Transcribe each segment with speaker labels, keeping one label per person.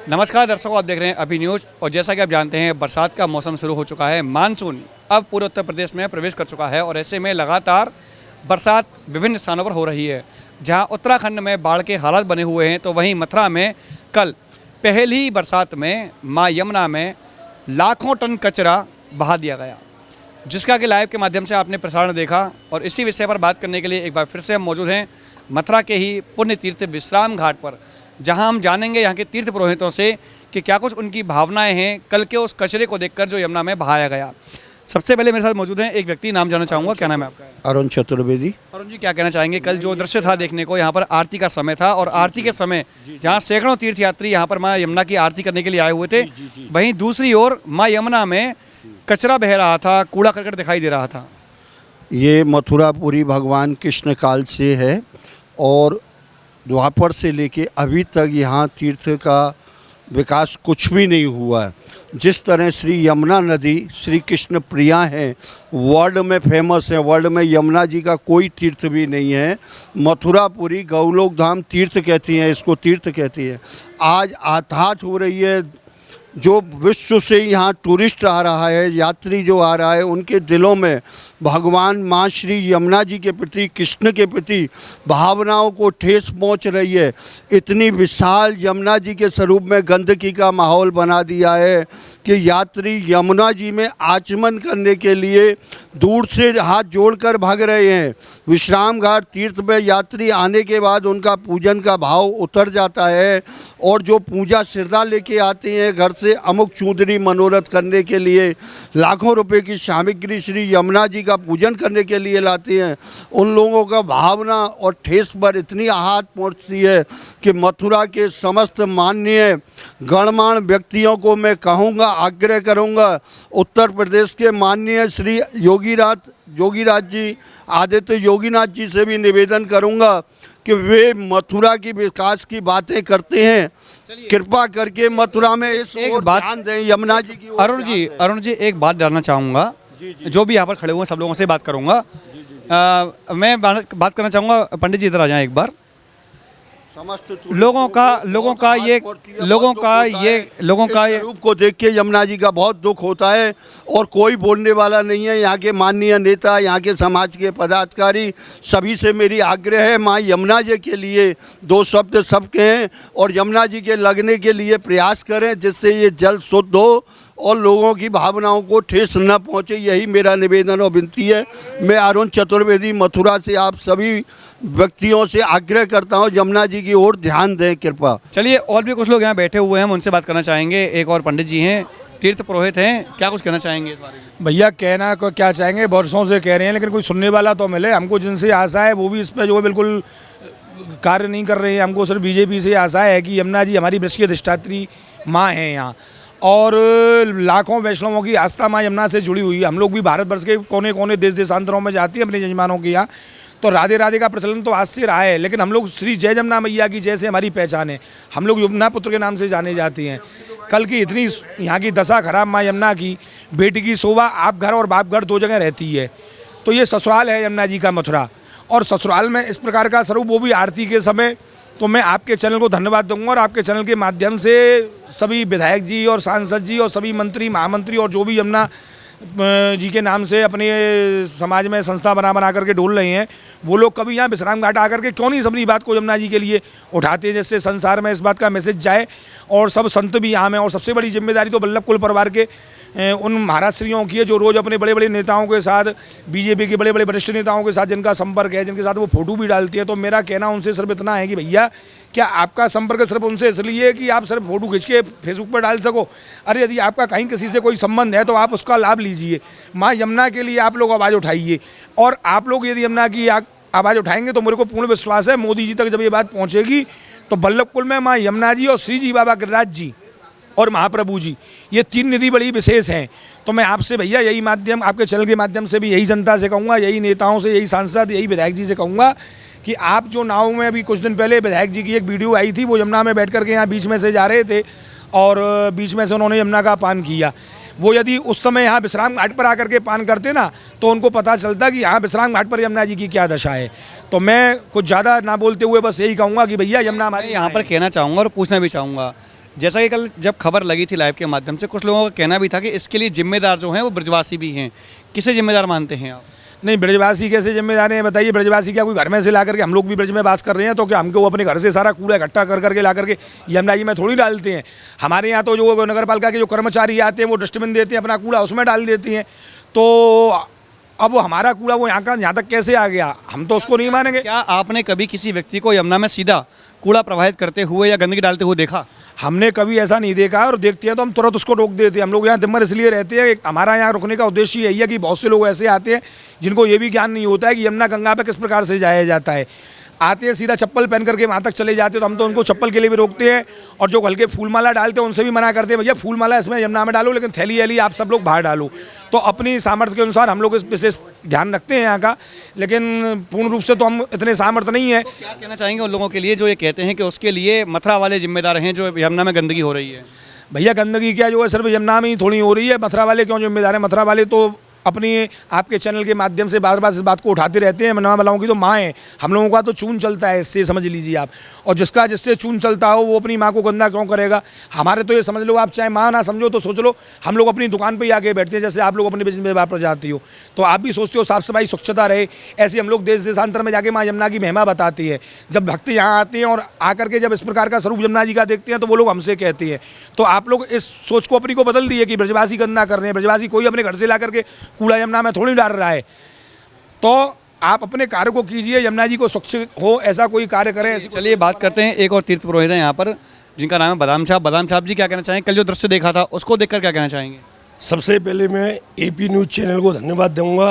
Speaker 1: नमस्कार दर्शकों, आप देख रहे हैं अभी न्यूज़। और जैसा कि आप जानते हैं, बरसात का मौसम शुरू हो चुका है। मानसून अब पूरे उत्तर प्रदेश में प्रवेश कर चुका है और ऐसे में लगातार बरसात विभिन्न स्थानों पर हो रही है। जहां उत्तराखंड में बाढ़ के हालात बने हुए हैं, तो वहीं मथुरा में कल पहली बरसात में मां यमुना में लाखों टन कचरा बहा दिया गया, जिसका कि लाइव के माध्यम से आपने प्रसारण देखा। और इसी विषय पर बात करने के लिए एक बार फिर से हम मौजूद हैं मथुरा के ही पुण्य तीर्थ विश्राम घाट पर, जहां हम जानेंगे यहाँ के तीर्थ पुरोहितों से कि क्या कुछ उनकी भावनाएं हैं कल के उस कचरे को देखकर जो यमुना में बहाया गया। सबसे पहले मेरे साथ मौजूद हैं एक व्यक्ति, नाम जानना चाहूँगा, क्या नाम है आपका?
Speaker 2: अरुण चतुर्वेदी।
Speaker 1: अरुण जी, क्या कहना चाहेंगे? कल जो दृश्य था देखने को, यहाँ पर आरती का समय था और आरती के समय जहाँ सैकड़ों तीर्थयात्री यहाँ पर माँ यमुना की आरती करने के लिए आए हुए थे, वहीं दूसरी ओर माँ यमुना में कचरा बह रहा था, कूड़ा करकट दिखाई दे रहा था।
Speaker 2: ये मथुरापुरी भगवान कृष्ण काल से है और द्वापर से लेके अभी तक यहाँ तीर्थ का विकास कुछ भी नहीं हुआ है। जिस तरह श्री यमुना नदी श्री कृष्ण प्रिया है, वर्ल्ड में फेमस है, वर्ल्ड में यमुना जी का कोई तीर्थ भी नहीं है। मथुरापुरी गौलोक धाम तीर्थ कहती हैं, इसको तीर्थ कहती है। आज आताहत हो रही है। जो विश्व से यहाँ टूरिस्ट आ रहा है, यात्री जो आ रहा है, उनके दिलों में भगवान माँ श्री यमुना जी के प्रति, कृष्ण के प्रति भावनाओं को ठेस पहुँच रही है। इतनी विशाल यमुना जी के स्वरूप में गंदगी का माहौल बना दिया है कि यात्री यमुना जी में आचमन करने के लिए दूर से हाथ जोड़कर भाग रहे हैं। विश्राम घाट तीर्थ में यात्री आने के बाद उनका पूजन का भाव उतर जाता है और जो पूजा श्रद्धा लेके आते हैं घर से अमुक चूंदरी मनोरथ करने के लिए, लाखों रुपए की सामग्री श्री यमुना जी का पूजन करने के लिए लाते हैं, उन लोगों का भावना और ठेस पर इतनी आहत पहुंचती है कि मथुरा के समस्त माननीय गणमान्य व्यक्तियों को मैं कहूँगा, आग्रह करूँगा, उत्तर प्रदेश के माननीय श्री योगीराज जी, आदित्य योगीनाथ जी से भी निवेदन करूँगा कि वे मथुरा की विकास की बातें करते हैं, कृपा करके मथुरा में इस ओर ध्यान दें, यमुना जी की ओर।
Speaker 1: अरुण जी एक बात जानना चाहूँगा, जो भी यहाँ पर खड़े हुए हैं सब लोगों से बात करूँगा। मैं बात करना चाहूँगा, पंडित जी इधर आ जाएं एक बार। लोगों का ये
Speaker 2: रूप को देख के यमुना जी का बहुत दुख होता है और कोई बोलने वाला नहीं है। यहाँ के माननीय नेता, यहाँ के समाज के पदाधिकारी, सभी से मेरी आग्रह है, माँ यमुना जी के लिए दो शब्द सब कहें और यमुना जी के लगने के लिए प्रयास करें, जिससे ये जल शुद्ध हो और लोगों की भावनाओं को ठेस न पहुंचे। यही मेरा निवेदन और विनती है। मैं अरुण चतुर्वेदी मथुरा से आप सभी व्यक्तियों से आग्रह करता हूं, यमुना जी की ओर ध्यान दें कृपा।
Speaker 1: चलिए, और भी कुछ लोग यहाँ बैठे हुए हैं, हम उनसे बात करना चाहेंगे। एक और पंडित जी हैं, तीर्थ पुरोहित हैं, क्या कुछ कहना चाहेंगे इस बारे में?
Speaker 3: भैया कहना को क्या चाहेंगे, वर्षों से कह रहे हैं लेकिन कोई सुनने वाला तो मिले। हमको जिनसे आशा है वो भी इस पर जो है बिल्कुल कार्य नहीं कर रहे हैं। हमको सिर्फ बीजेपी से आशा है कि यमुना जी हमारी वृक्ष की अधिष्ठात्री माँ हैं यहाँ, और लाखों वैष्णवों की आस्था माँ यमुना से जुड़ी हुई है। हम लोग भी भारतवर्ष के कोने कोने देश देशांतरों में जाती हैं अपने यजमानों के यहाँ, तो राधे राधे का प्रचलन तो आज से रहा है, लेकिन हम लोग श्री जय यमुना मैया की जैसे हमारी पहचान है। हम लोग यमुना पुत्र के नाम से जाने जाते हैं। कल की इतनी यहाँ की दशा खराब माँ यमुना की, बेटी की शोभा आप घर और बाप घर दो जगह रहती है। तो ये ससुराल है यमुना जी का मथुरा, और ससुराल में इस प्रकार का स्वरूप, वो भी आरती के समय। तो मैं आपके चैनल को धन्यवाद दूंगा और आपके चैनल के माध्यम से सभी विधायक जी और सांसद जी और सभी मंत्री, महामंत्री और जो भी यमुना जी के नाम से अपने समाज में संस्था बना करके डोल रहे हैं, वो लोग कभी यहाँ विश्राम घाट आकर के क्यों नहीं अपनी बात को यमुना जी के लिए उठाते हैं, जिससे संसार में इस बात का मैसेज जाए और सब संत भी यहाँ में। और सबसे बड़ी जिम्मेदारी तो वल्लभ कुल परिवार के उन महाराष्ट्रियों की है, जो रोज़ अपने बड़े बड़े नेताओं के साथ, बीजेपी के बड़े बड़े वरिष्ठ नेताओं के साथ जिनका संपर्क है, जिनके साथ वो फोटो भी डालती है। तो मेरा कहना उनसे सिर्फ इतना है कि भैया, क्या आपका संपर्क सिर्फ उनसे इसलिए कि आप सिर्फ फोटो खींच के फेसबुक पर डाल सको? अरे यदि आपका कहीं किसी से कोई संबंध है तो आप उसका लाभ लीजिए। माँ यमुना के लिए आप लोग आवाज़ उठाइए, और आप लोग यदि यमुना की आवाज़ उठाएंगे तो मेरे को पूर्ण विश्वास है मोदी जी तक जब ये बात पहुँचेगी तो वल्लभ कुल में माँ यमुना जी और श्री जी बाबा गिरिराज जी और महाप्रभु जी, ये तीन निधि बड़ी विशेष हैं। तो मैं आपसे भैया यही माध्यम, आपके चैनल के माध्यम से भी यही जनता से कहूँगा, यही नेताओं से, यही सांसद, यही विधायक जी से कहूँगा कि आप जो नाव में अभी कुछ दिन पहले विधायक जी की एक वीडियो आई थी, वो यमुना में बैठ करके यहाँ बीच में से जा रहे थे और बीच में से उन्होंने यमुना का पान किया। वो यदि उस समय यहाँ विश्राम घाट पर आकर के पान करते ना, तो उनको पता चलता कि यहाँ विश्राम घाट पर यमुना जी की क्या दशा है। तो मैं कुछ ज़्यादा ना बोलते हुए बस यही कहूँगा कि भैया यमुना हमारे
Speaker 1: यहाँ पर कहना चाहूँगा और पूछना भी चाहूँगा, जैसा कि कल जब खबर लगी थी लाइव के माध्यम से, कुछ लोगों का कहना भी था कि इसके लिए जिम्मेदार जो हैं वो ब्रजवासी भी हैं। किसे जिम्मेदार मानते हैं आप?
Speaker 3: नहीं, ब्रजवासी कैसे जिम्मेदार हैं बताइए। ब्रजवासी क्या कोई घर में से ला करके, हम लोग भी ब्रज में वास कर रहे हैं तो क्या हमको वो अपने घर से सारा कूड़ा इकट्ठा कर करके ला करके यमुना जी में थोड़ी डालते हैं। हमारे यहाँ तो जो नगर पालिका के जो कर्मचारी आते हैं वो डस्टबिन देते हैं, अपना कूड़ा उसमें डाल देती हैं। तो अब वो हमारा कूड़ा वो यहाँ तक कैसे आ गया, हम तो उसको नहीं मानेंगे।
Speaker 1: क्या आपने कभी किसी व्यक्ति को यमुना में सीधा कूड़ा प्रवाहित करते हुए या गंदगी डालते हुए देखा?
Speaker 3: हमने कभी ऐसा नहीं देखा, और देखते हैं तो हम तुरंत उसको रोक देते हैं। हम लोग यहाँ दिन भर इसलिए रहते हैं, हमारा यहाँ रुकने का उद्देश्य यही है कि बहुत से लोग ऐसे आते हैं जिनको ये भी ज्ञान नहीं होता है कि यमुना गंगा पे किस प्रकार से जाया जाता है। आते हैं सीधा चप्पल पहन करके वहाँ तक चले जाते हैं, तो हम तो उनको चप्पल के लिए भी रोकते हैं। और जो हल्के फूल माला डालते हैं उनसे भी मना करते हैं, भैया फूल माला इसमें यमुना में डालो, लेकिन थैली वैली आप सब लोग बाहर डालो। तो अपनी सामर्थ्य के अनुसार हम लोग इस विशेष ध्यान रखते हैं यहाँ का, लेकिन पूर्ण रूप से तो हम इतने सामर्थ्य नहीं है।
Speaker 1: क्या कहना चाहेंगे उन लोगों के लिए जो ये कहते हैं कि उसके लिए मथुरा वाले जिम्मेदार हैं जो यमुना में गंदगी हो रही है?
Speaker 3: भैया गंदगी क्या जो है सिर्फ यमुना में ही थोड़ी हो रही है, मथुरा वाले क्यों जिम्मेदार है? मथुरा वाले तो अपनी आपके चैनल के माध्यम से बार बार इस बात को उठाते रहते हैं। मनवा वालों की तो माँ है, हम लोगों का तो चून चलता है, इससे समझ लीजिए आप। और जिसका जिससे चून चलता हो वो अपनी माँ को गंदा क्यों करेगा? हमारे तो ये समझ लो, आप चाहे माँ ना समझो तो सोच लो, हम लोग अपनी दुकान पे ही आके बैठते हैं, जैसे आप लोग अपने बिजनेस व्यापार पर जाती हो तो आप भी सोचते हो साफ सफाई स्वच्छता रहे। ऐसे हम लोग देश देशांतर में जाके माँ यमुना की महिमा बताती है। जब भक्त यहाँ आते हैं और आकर के जब इस प्रकार का स्वरूप यमुना जी का देखते हैं तो वो लोग हमसे कहते हैं। तो आप लोग इस सोच को अपनी को बदल दिए कि ब्रजवासी गंदा कर रहे हैं। ब्रजवासी कोई अपने घर से ला करके कूड़ा यमुना में थोड़ी डाल रहा है। तो आप अपने कार्य को कीजिए, यमुना जी को स्वच्छ हो ऐसा कोई कार्य करें।
Speaker 1: चलिए बात करते हैं, एक और तीर्थ पुरोहित हैं यहाँ पर जिनका नाम है बादाम साहब। बादाम साहब जी क्या कहना चाहेंगे? कल जो दृश्य देखा था उसको देखकर क्या कहना चाहेंगे?
Speaker 4: सबसे पहले मैं एपी न्यूज़ चैनल को धन्यवाद दूंगा,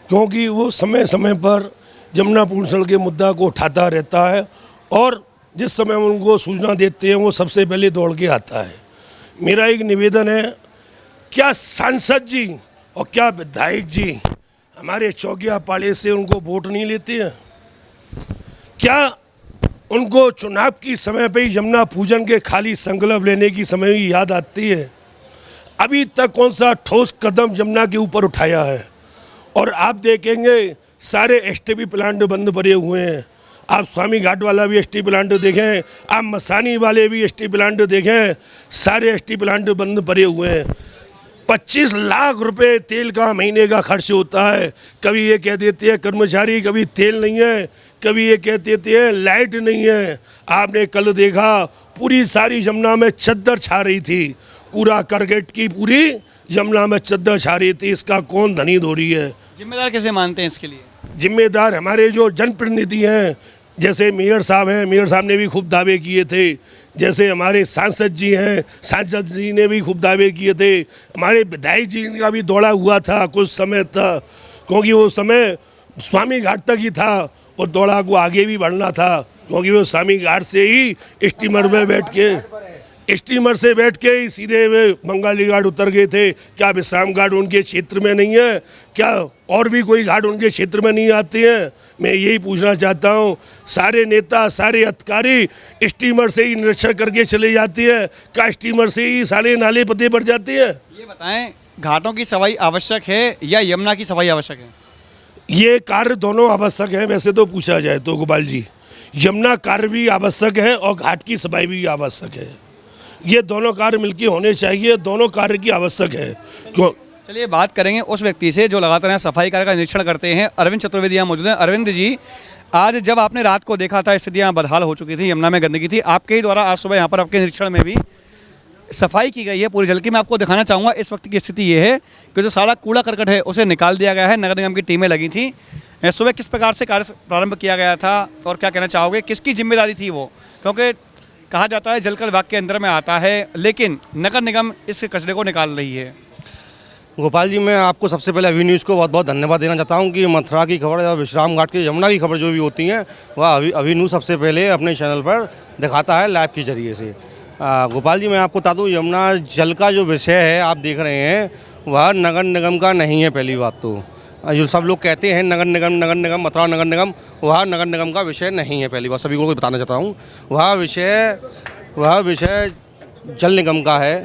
Speaker 4: क्योंकि वो समय समय पर यमुना पूषण के मुद्दा को उठाता रहता है और जिस समय उनको सूचना देते हैं वो सबसे पहले दौड़ के आता है। मेरा एक निवेदन है, क्या सांसद जी और क्या विधायक जी हमारे चौकिया पाले से उनको वोट नहीं लेते हैं? क्या उनको चुनाव की समय पे ही यमुना पूजन के खाली संकल्प लेने की समय ही याद आती है? अभी तक कौन सा ठोस कदम यमुना के ऊपर उठाया है? और आप देखेंगे सारे एसटीपी प्लांट बंद पड़े हुए हैं। आप स्वामी घाट वाला भी एसटी प्लांट देखें, आप मसानी वाले भी एसटी प्लांट देखें, सारे एसटी प्लांट बंद पड़े हुए हैं। 25 लाख रुपए तेल का महीने का खर्च होता है। कभी ये कह देते हैं कर्मचारी, कभी तेल नहीं है, कभी ये कह देते हैं लाइट नहीं है। आपने कल देखा पूरी सारी यमुना में चद्दर छा रही थी, पूरा करकेट की पूरी यमुना में चद्दर छा रही थी। इसका कौन धनी धोरी है?
Speaker 1: जिम्मेदार कैसे मानते हैं इसके लिए?
Speaker 4: जिम्मेदार हमारे जो जनप्रतिनिधि हैं, जैसे मेयर साहब हैं, मेयर साहब ने भी खूब दावे किए थे। जैसे हमारे सांसद जी हैं, सांसद जी ने भी खूब दावे किए थे। हमारे विधायक जी का भी दौड़ा हुआ था कुछ समय तक, क्योंकि वो समय स्वामी घाट तक ही था और दौड़ा को आगे भी बढ़ना था, क्योंकि वो स्वामी घाट से ही स्टीमर में बैठ के ही सीधे वे बंगाली घाट उतर गए थे। क्या विश्राम घाट उनके क्षेत्र में नहीं है? क्या और भी कोई घाट उनके क्षेत्र में नहीं आते हैं? मैं यही पूछना चाहता हूँ, सारे नेता सारे अधिकारी स्टीमर से ही निरीक्षण करके चले जाते हैं? क्या स्टीमर से ही सारे नाले पते पर जाते हैं?
Speaker 1: ये बताएं, घाटों की सफाई आवश्यक है या यमुना की सफाई आवश्यक है?
Speaker 4: ये कार्य दोनों आवश्यक है। वैसे तो पूछा जाए तो गोपाल जी, यमुना कार्य भी आवश्यक है और घाट की सफाई भी आवश्यक है। ये दोनों कार्य मिलकर होने चाहिए, दोनों कार्य की आवश्यक है। क्यों?
Speaker 1: चलिए बात करेंगे उस व्यक्ति से जो लगातार यहाँ सफाई कार्य का निरीक्षण करते हैं। अरविंद चतुर्वेदी यहाँ मौजूद हैं। अरविंद जी, आज जब आपने रात को देखा था स्थिति यहाँ बदहाल हो चुकी थी, यमुना में गंदगी थी, आपके ही द्वारा आज सुबह यहाँ पर आपके निरीक्षण में भी सफाई की गई है पूरी जल की। मैं आपको दिखाना चाहूँगा इस वक्त की स्थिति ये है कि जो सारा कूड़ा करकट है उसे निकाल दिया गया है। नगर निगम की टीमें लगी थी। सुबह किस प्रकार से कार्य प्रारंभ किया गया था और क्या कहना चाहोगे, किसकी जिम्मेदारी थी वो? क्योंकि कहा जाता है जल कल विभाग के अंदर में आता है, लेकिन नगर निगम इस कचरे को निकाल रही है।
Speaker 5: गोपाल जी, मैं आपको सबसे पहले अभी न्यूज़ को बहुत बहुत धन्यवाद देना चाहता हूं कि मथुरा की खबर या विश्राम घाट की यमुना की खबर जो भी होती हैं वह अभी न्यूज़ सबसे पहले अपने चैनल पर दिखाता है लाइव के जरिए से। गोपाल जी, मैं आपको बता दूं, यमुना जल का जो विषय है आप देख रहे हैं वह नगर निगम का नहीं है। पहली बात तो जो सब लोग कहते हैं नगर निगम मथुरा नगर निगम, वह नगर निगम का विषय नहीं है। पहली बात सभी को बताना चाहता हूँ, वह विषय जल निगम का है,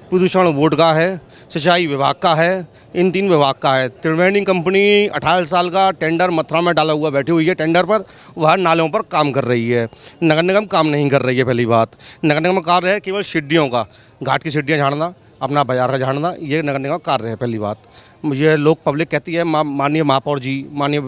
Speaker 5: प्रदूषण बोर्ड का है, सिंचाई विभाग का है, इन 3 विभाग का है। त्रिवेणी कंपनी 18 साल का टेंडर मथुरा में डाला हुआ बैठी हुई है टेंडर पर, वह नालों पर काम कर रही है। नगर निगम काम नहीं कर रही है। पहली बात, नगर निगम का कार्य है केवल सीढ़ियों का, घाट की सीढ़ियाँ झाड़ना, अपना बाजार का झाड़ना, ये नगर निगम का कार्य है। पहली बात, मुझे लोग पब्लिक कहती है माननीय महापौर जी, माननीय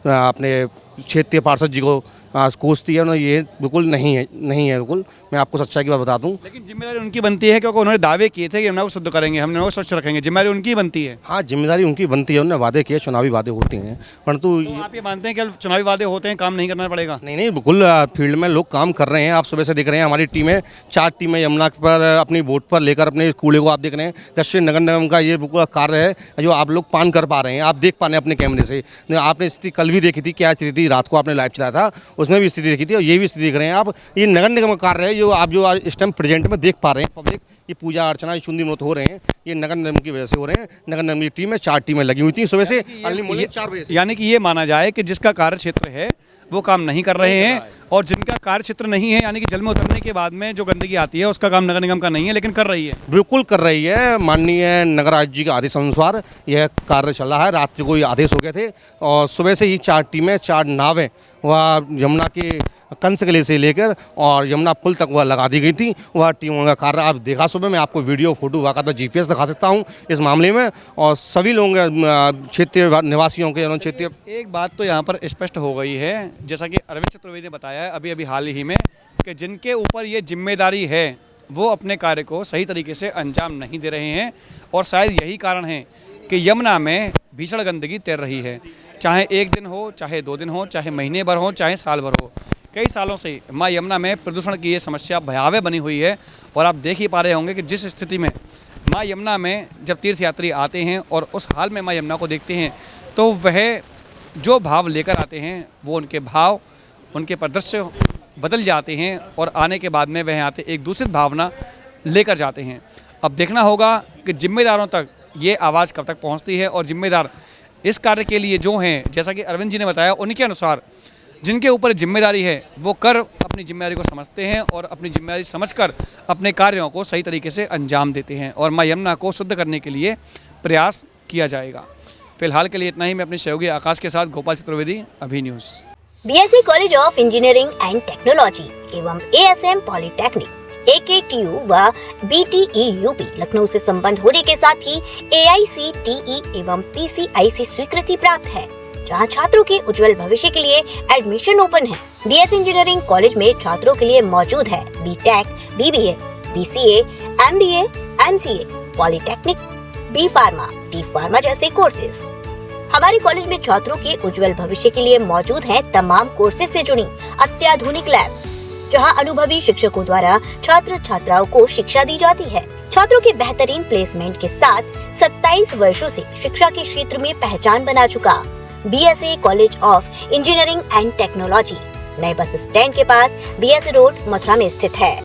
Speaker 5: अपने क्षेत्रीय पार्षद जी को कोसती है ना, ये बिल्कुल नहीं है बिल्कुल। मैं आपको सच्चाई की बात बता दूं।
Speaker 1: लेकिन जिम्मेदारी उनकी बनती है, क्योंकि उन्होंने दावे किए थे कि यमुना को शुद्ध करेंगे, हम यमुना को स्वच्छ रखेंगे, जिम्मेदारी उनकी बनती है।
Speaker 5: हाँ, जिम्मेदारी उनकी बनती है, उन्होंने वादे किए, चुनावी वादे होते हैं, परंतु
Speaker 1: तो आप ये मानते हैं कि चुनावी वादे होते हैं, काम नहीं करना पड़ेगा?
Speaker 5: नहीं, बिल्कुल फील्ड में लोग काम कर रहे हैं। आप सुबह से देख रहे हैं, हमारी टीमें 4 टीमें यमुना पर अपनी बोट पर लेकर अपने कूड़े को आप देख रहे हैं। दक्षिण नगर निगम का ये बिल्कुल कार्य है जो आप लोग पान कर पा रहे हैं, आप देख पा रहे हैं अपने कैमरे से। आपने स्थिति कल भी देखी थी, क्या स्थिति थी, रात को आपने लाइव चलाया था, उसमें भी स्थिति देखी थी, और ये भी स्थिति देख रहे हैं आप। ये नगर निगम का कार्य है जो आप जो इस टाइम प्रेजेंट में देख पा रहे हैं पब्लिक। ये पूजा अर्चना, चुंदी नृत्य हो रहे हैं, ये नगर निगम की वजह से हो रहे हैं। नगर निगम की टीम में 4 टीमें लगी हुई थी सुबह से, अर्ली मॉर्निंग 4 बजे से।
Speaker 1: यानी कि ये माना जाए कि जिसका कार्य क्षेत्र है वो काम नहीं कर रहे हैं, और जिनका कार्य क्षेत्र नहीं है, यानी कि जल में उतरने के बाद में जो गंदगी आती है उसका काम नगर निगम का नहीं है, लेकिन कर रही है।
Speaker 5: बिल्कुल कर रही है। माननीय नगर आयुक्त जी के आदेश अनुसार यह कार्य चल रहा है। रात को ये आदेश हो गए थे, और सुबह से ही 4 टीमें, 4 नावें वह यमुना के कंसकले से लेकर और यमुना पुल तक वह लगा दी गई थी। वह टीमों का कार्य आप देखा सुबह। मैं आपको वीडियो, फोटो, वाक़ा GPS दिखा सकता हूँ इस मामले में, और सभी लोग क्षेत्रीय निवासियों के क्षेत्रीय।
Speaker 1: एक बात तो यहाँ पर स्पष्ट हो गई है, जैसा कि अरविंद चतुर्वेदी ने बताया अभी हाल ही में, कि जिनके ऊपर ये जिम्मेदारी है वो अपने कार्य को सही तरीके से अंजाम नहीं दे रहे हैं, और शायद यही कारण है कि यमुना में भीषण गंदगी तैर रही है। चाहे 1 दिन हो, चाहे 2 दिन हो, चाहे महीने भर हो, चाहे साल भर हो, कई सालों से माँ यमुना में प्रदूषण की ये समस्या भयावह बनी हुई है। और आप देख ही पा रहे होंगे कि जिस स्थिति में माँ यमुना में जब तीर्थयात्री आते हैं और उस हाल में माँ यमुना को देखते हैं, तो वह जो भाव लेकर आते हैं वो उनके भाव, उनके परिदृश्य बदल जाते हैं, और आने के बाद में वह आते एक दूसरी भावना लेकर जाते हैं। अब देखना होगा कि जिम्मेदारों तक ये आवाज़ कब तक पहुँचती है, और जिम्मेदार इस कार्य के लिए जो हैं, जैसा कि अरविंद जी ने बताया, उनके अनुसार जिनके ऊपर जिम्मेदारी है वो कर अपनी जिम्मेदारी को समझते हैं, और अपनी जिम्मेदारी समझकर अपने कार्यों को सही तरीके से अंजाम देते हैं, और माँ यमुना को शुद्ध करने के लिए प्रयास किया जाएगा। फिलहाल के लिए इतना ही। मैं अपने सहयोगी आकाश के साथ गोपाल चतुर्वेदी, अभी news.
Speaker 6: BSc college of engineering and technology एवं ASM पॉलिटेक्निक AKTU व BTEUP लखनऊ से संबंध होने के साथ ही AICTE एवं PCIC स्वीकृति प्राप्त है, जहां छात्रों के उज्जवल भविष्य के लिए एडमिशन ओपन है। बीएससी इंजीनियरिंग कॉलेज में छात्रों के लिए मौजूद है BTech, BBA, BCA, MBA, MCA, polytechnic, B pharma, D pharma जैसे कोर्सेज। हमारे कॉलेज में छात्रों के उज्जवल भविष्य के लिए मौजूद है तमाम कोर्सेज से जुड़ी अत्याधुनिक लैब, जहां अनुभवी शिक्षकों द्वारा छात्र छात्राओं को शिक्षा दी जाती है। छात्रों के बेहतरीन प्लेसमेंट के साथ 27 वर्षों से शिक्षा के क्षेत्र में पहचान बना चुका BSA college of engineering and technology नए बस स्टैंड के पास BSA रोड, मथुरा में स्थित है।